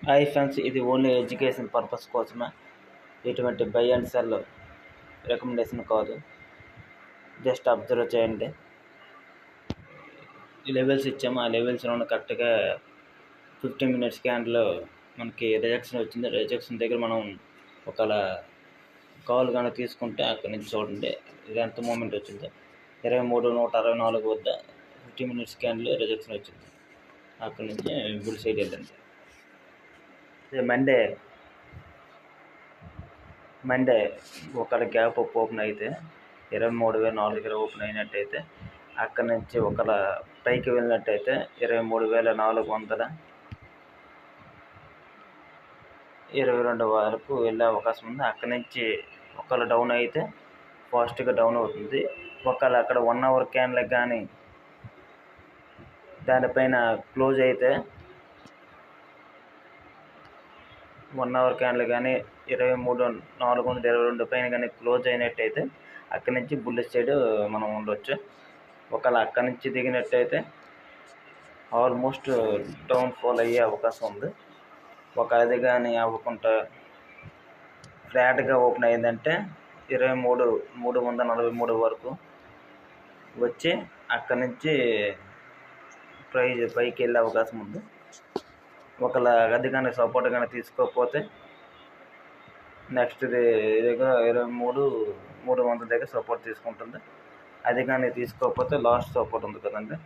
Hi friends, ఇది only education purpose కోసమే, ఎటువంటి బై అండ్ సెల్ రికమెండేషన్ కాదు. జస్ట్ అబ్జర్వ్ చేయండి. ఈ లెవెల్స్ ఇచ్చాము, ఆ లెవెల్స్లో కరెక్ట్గా 15 మినిట్స్ క్యాండ్లో మనకి రిజెక్షన్ వచ్చింది. రిజెక్షన్ దగ్గర మనం ఒకవేళ కాల్ కానీ తీసుకుంటే అక్కడి నుంచి చూడండి ఇది ఎంత మూమెంట్ వచ్చింది. 23:164 వద్ద 15 మినిట్స్ క్యాండ్లో రిజెక్షన్ వచ్చింది. అక్కడి నుంచి బుల్ సైడ్ వెళ్ళండి. మండే ఒకవేళ గ్యాప్ ఓపెన్ అయితే 23,400 ఓపెన్ అయినట్టయితే అక్కడి నుంచి ఒకవేళ పైకి వెళ్ళినట్టయితే 23,422 వరకు వెళ్ళే అవకాశం ఉంది. అక్కడి నుంచి ఒకవేళ డౌన్ అయితే ఫాస్ట్గా డౌన్ అవుతుంది. ఒకవేళ అక్కడ 1 అవర్ క్యాండ్లకు కానీ దానిపైన క్లోజ్ అయితే 1 అవర్ క్యాండ్లు కానీ 23,422 పైన కానీ క్లోజ్ అయినట్టయితే అక్కడి నుంచి బుల్లిష్ సైడ్ మనం ఉండొచ్చు. ఒకవేళ అక్కడి నుంచి దిగినట్టయితే ఆల్మోస్ట్ డౌన్ ఫాల్ అయ్యే అవకాశం ఉంది. ఒక అది కానీ అవ్వకుండా ఫ్లాట్గా ఓపెన్ అయిందంటే 23,343 వరకు వచ్చి అక్కడి నుంచి ప్రైజ్ పైకి వెళ్ళే అవకాశం ఉంది. ఒకవేళ అది కానీ సపోర్ట్ కానీ తీసుకోకపోతే నెక్స్ట్ ఇదిగా 23,300 దగ్గర సపోర్ట్ తీసుకుంటుంది. అది కానీ తీసుకోకపోతే లాస్ట్ సపోర్ట్ ఉంది కదండి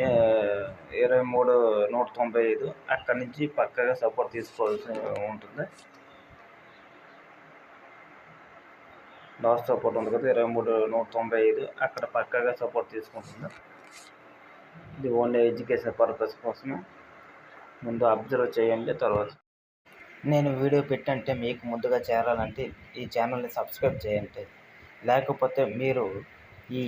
23,195 అక్కడి నుంచి పక్కగా సపోర్ట్ తీసుకోవాల్సి ఉంటుంది. లాస్ట్ సపోర్ట్ ఉంది కదా 23,195 అక్కడ పక్కగా సపోర్ట్ తీసుకుంటుంది. ఇది ఓన్లీ ఎడ్యుకేషన్ పర్పస్ కోసమే, ముందు అబ్జర్వ్ చేయండి. తర్వాత నేను వీడియో పెట్టంటే మీకు ముందుగా చేరాలంటే ఈ ఛానల్ని సబ్స్క్రైబ్ చేయండి. లేకపోతే మీరు ఈ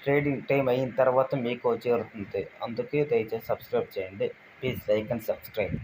ట్రేడింగ్ టైం అయిన తర్వాత మీకు చేరుతుంది. అందుకే దయచేసి సబ్స్క్రైబ్ చేయండి. Please like and subscribe.